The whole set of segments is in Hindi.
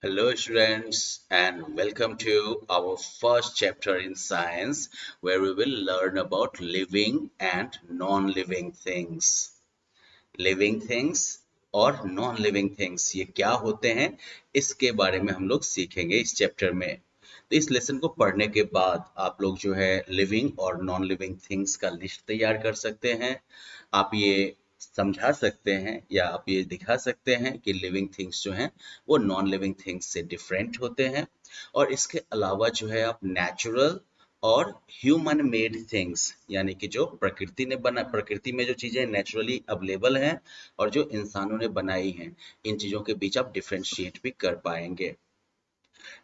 Hello, students, and welcome to our first chapter in science where we will learn about living and non living things. Living things और नॉन लिविंग थिंग्स ये क्या होते हैं इसके बारे में हम लोग सीखेंगे इस चैप्टर में। तो इस लेसन को पढ़ने के बाद आप लोग जो है लिविंग और नॉन लिविंग थिंग्स का लिस्ट तैयार कर सकते हैं। आप ये समझा सकते हैं या आप ये दिखा सकते हैं कि लिविंग थिंग्स जो हैं वो नॉन लिविंग थिंग्स से डिफरेंट होते हैं। और इसके अलावा जो है आप नेचुरल और ह्यूमन मेड थिंग्स यानी कि जो प्रकृति में जो चीजें नेचुरली अवेलेबल हैं और जो इंसानों ने बनाई हैं, इन चीजों के बीच आप डिफरेंशिएट भी कर पाएंगे।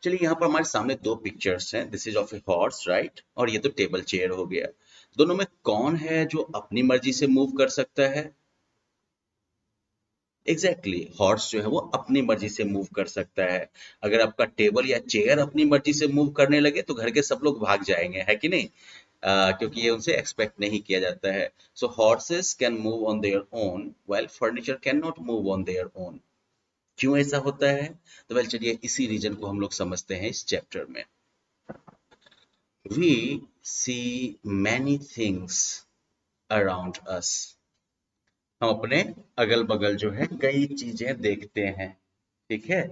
चलिए, यहाँ पर हमारे सामने दो पिक्चर्स हैं। This is of a horse, right, और ये तो टेबल चेयर हो गया। दोनों में कौन है जो अपनी मर्जी से मूव कर सकता है? एग्जैक्टली हॉर्स जो है वो अपनी मर्जी से मूव कर सकता है। अगर आपका टेबल या चेयर अपनी मर्जी से मूव करने लगे तो घर के सब लोग भाग जाएंगे, है कि नहीं? क्योंकि ये उनसे एक्सपेक्ट नहीं किया जाता है। So horses can move on their own while furniture can not move on their own. क्यों ऐसा होता है? तो वेल, चलिए इसी रीजन को हम लोग समझते हैं इस चैप्टर में। We see many things around us. हम अपने अगल बगल जो है कई चीजें देखते हैं, ठीक है।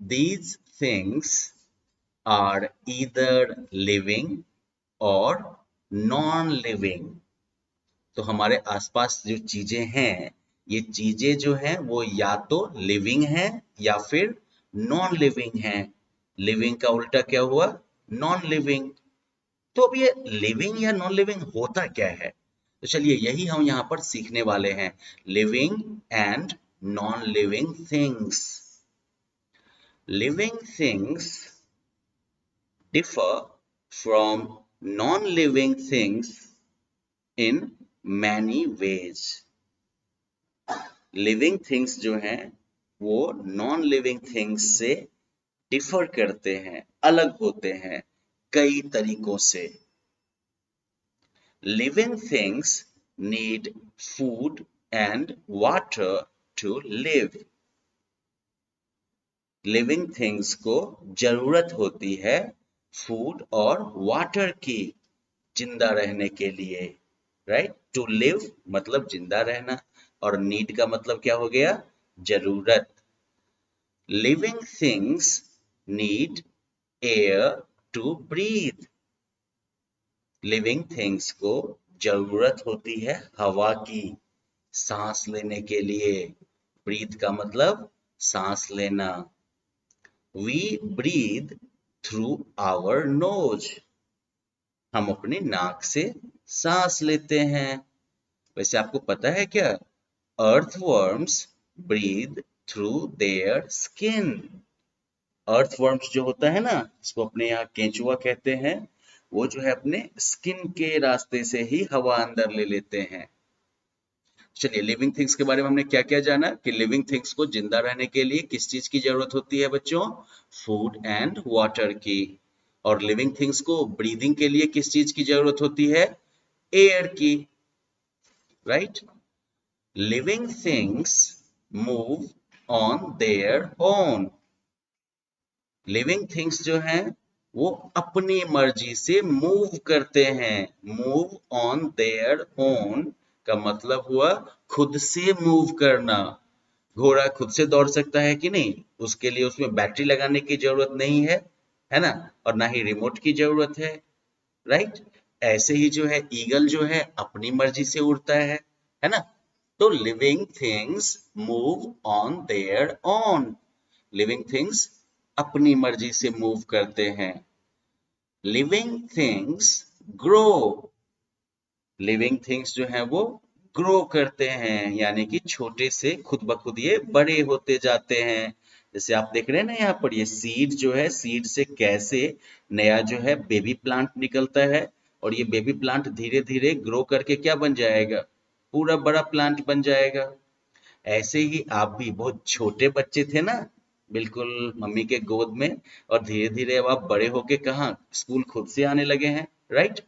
These things are either living और नॉन लिविंग। तो हमारे आसपास जो चीजें हैं, ये चीजें जो हैं वो या तो लिविंग हैं या फिर नॉन लिविंग हैं। लिविंग का उल्टा क्या हुआ? Non living. तो अब ये लिविंग या नॉन लिविंग होता क्या है? तो चलिए यही हम यहाँ पर सीखने वाले हैं। Living and non living things. Living things differ from non-living things in many ways. Living things जो हैं वो नॉन लिविंग थिंग्स से डिफर करते हैं, अलग होते हैं कई तरीकों से। Living things need food and water to live. Living things को जरूरत होती है फूड और वाटर की, जिंदा रहने के लिए, राइट। टू लिव मतलब जिंदा रहना, और नीड का मतलब क्या हो गया? जरूरत। Living things need air to breathe. Living things को जरूरत होती है हवा की, सांस लेने के लिए। ब्रीथ का मतलब सांस लेना। We breathe through our nose. हम अपनी नाक से सांस लेते हैं। वैसे आपको पता है क्या? Earthworms breathe through their skin. Earthworms जो होता है ना, इसको अपने यहाँ केंचुआ कहते हैं, वो जो है अपने स्किन के रास्ते से ही हवा अंदर ले लेते हैं। चलिए, लिविंग थिंग्स के बारे में हमने क्या क्या जाना कि लिविंग थिंग्स को जिंदा रहने के लिए किस चीज की जरूरत होती है बच्चों? फूड एंड वाटर की। और लिविंग थिंग्स को ब्रीदिंग के लिए किस चीज की जरूरत होती है? एयर की, right. Living things move on their own. Living things जो हैं वो अपनी मर्जी से मूव करते हैं। मूव ऑन देयर ओन का मतलब हुआ खुद से मूव करना। घोड़ा खुद से दौड़ सकता है कि नहीं? उसके लिए उसमें बैटरी लगाने की जरूरत नहीं है ना, और ना ही रिमोट की जरूरत है, राइट। ऐसे ही जो है ईगल जो है अपनी मर्जी से उड़ता है ना। तो living things move on their own. Living things अपनी मर्जी से मूव करते हैं। Living things grow. Living things जो है वो ग्रो करते हैं, यानी कि छोटे से खुद ब खुद ये बड़े होते जाते हैं। जैसे आप देख रहे हैं ना, यहाँ पर ये सीड जो है, सीड से कैसे नया जो है बेबी प्लांट निकलता है, और ये बेबी प्लांट धीरे धीरे ग्रो करके क्या बन जाएगा? पूरा बड़ा प्लांट बन जाएगा। ऐसे ही आप भी बहुत छोटे बच्चे थे ना, बिल्कुल मम्मी के गोद में, और धीरे धीरे अब आप बड़े होके कहाँ स्कूल खुद से आने लगे हैं, राइट।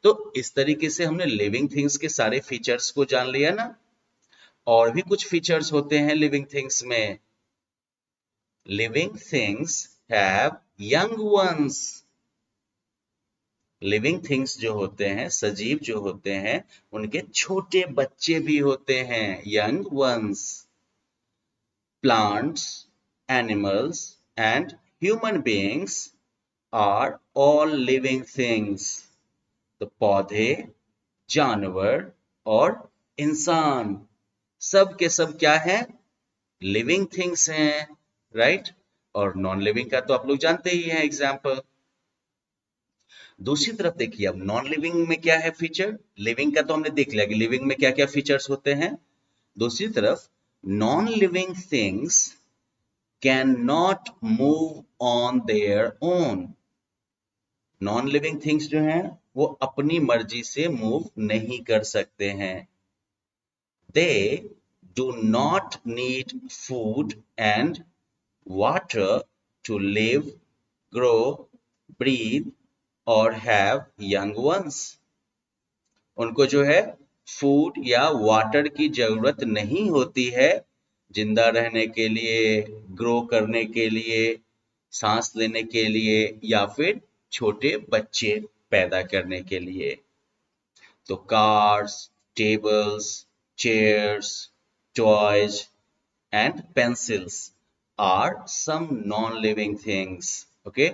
तो इस तरीके से हमने लिविंग थिंग्स के सारे फीचर्स को जान लिया ना। और भी कुछ फीचर्स होते हैं लिविंग थिंग्स में। Living things have young ones. Living things जो होते हैं, सजीव जो होते हैं, उनके छोटे बच्चे भी होते हैं, young ones. Plants, animals and human beings are all living things. तो पौधे, जानवर और इंसान सब के सब क्या है? लिविंग थिंग्स हैं, राइट। और नॉन लिविंग का तो आप लोग जानते ही हैं एग्जाम्पल। दूसरी तरफ देखिए, अब नॉन लिविंग में क्या है फीचर? लिविंग का तो हमने देख लिया कि लिविंग में क्या क्या फीचर्स होते हैं। दूसरी तरफ non living things can not move on their own. Non living things जो हैं वो अपनी मर्जी से मूव नहीं कर सकते हैं। They do not need food and water to live, grow, breathe or have young ones. उनको जो है फूड या वाटर की जरूरत नहीं होती है जिंदा रहने के लिए, ग्रो करने के लिए, सांस लेने के लिए या फिर छोटे बच्चे पैदा करने के लिए। तो cars, tables, chairs, toys, and pencils are some non-living things. Okay?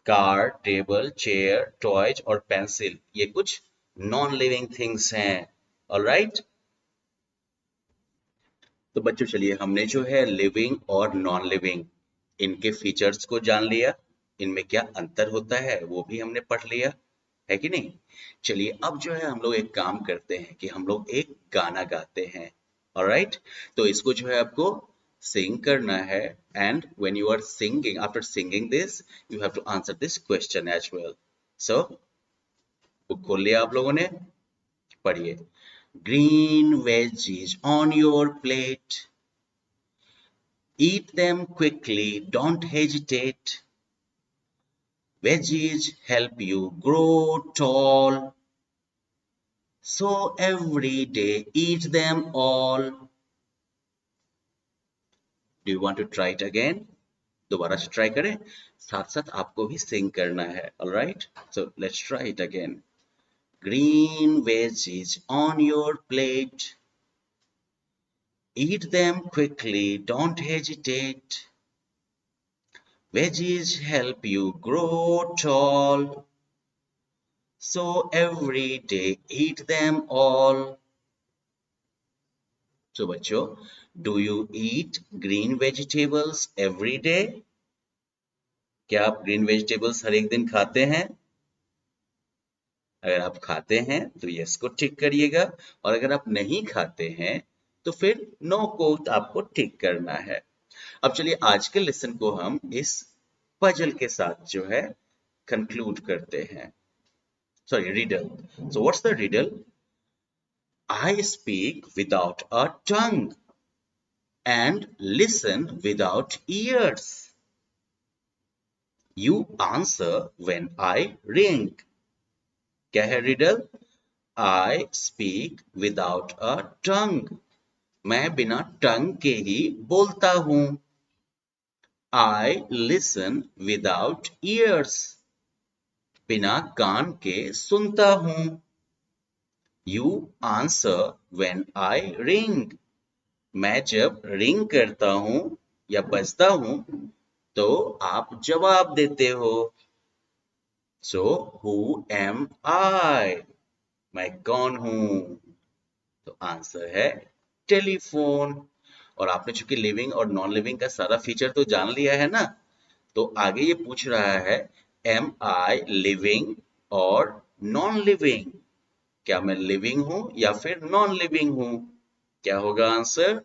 Car, table, chair, toys और पेंसिल ये कुछ नॉन लिविंग थिंग्स हैं। ऑलराइट, तो बच्चों चलिए हमने जो है लिविंग और नॉन लिविंग इनके फीचर्स को जान लिया, इनमें क्या अंतर होता है वो भी हमने पढ़ लिया, है कि नहीं। चलिए अब जो है हम लोग एक काम करते हैं कि हम लोग एक गाना गाते हैं। ऑलराइट, तो इसको जो है आपको सिंग करना है and when you are singing, after singing this you have to answer this question as well. So book खोल लिया आप लोगों ने, पढ़िए। Green veggies on your plate, eat them quickly, don't hesitate. Veggies help you grow tall, so every day eat them all. Do you want to try it again? दोबारा से ट्राई करें, साथ साथ आपको भी सिंग करना है। Alright, so let's try it again. Green veggies on your plate, eat them quickly, don't hesitate. Veggies help you grow tall, so every day eat them all. So बच्चों, do you eat green vegetables every day? क्या आप ग्रीन वेजिटेबल्स हर एक दिन खाते हैं? अगर आप खाते हैं तो यस को टिक करिएगा, और अगर आप नहीं खाते हैं तो फिर नो को आपको टिक करना है। अब चलिए आज के लेसन को हम इस पजल के साथ जो है कंक्लूड करते हैं। Sorry, riddle. So what's the riddle? I speak without a tongue and listen without ears. You answer when I ring. क्या है riddle? I speak without a tongue. मैं बिना टंग के ही बोलता हूं। I listen without ears. बिना कान के सुनता हूं। You answer when I ring. मैं जब रिंग करता हूं या बजता हूं तो आप जवाब देते हो। So who am I? मैं कौन हूं? तो आंसर है टेलीफोन। और आपने चूंकि लिविंग और नॉन लिविंग का सारा फीचर तो जान लिया है ना, तो आगे ये पूछ रहा है एम आई लिविंग और नॉन लिविंग। क्या मैं लिविंग हूं या फिर नॉन लिविंग हूं? क्या होगा answer?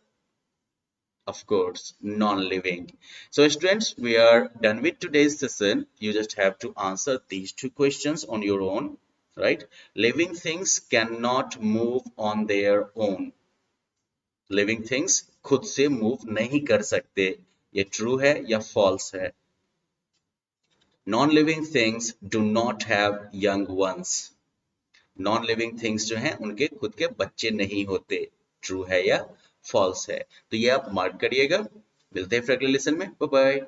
Of course, non-living. So students, we are done with today's session. You just have to answer these two questions on your own, right? Living things cannot move on their own. Living things खुद से move नहीं कर सकते। ये true है या false है? Non-living things do not have young ones. Non-living things जो हैं उनके खुद के बच्चे नहीं होते। True है या false है? तो ये आप mark करिएगा। मिलते हैं फिर अगले लेसन में। Bye bye.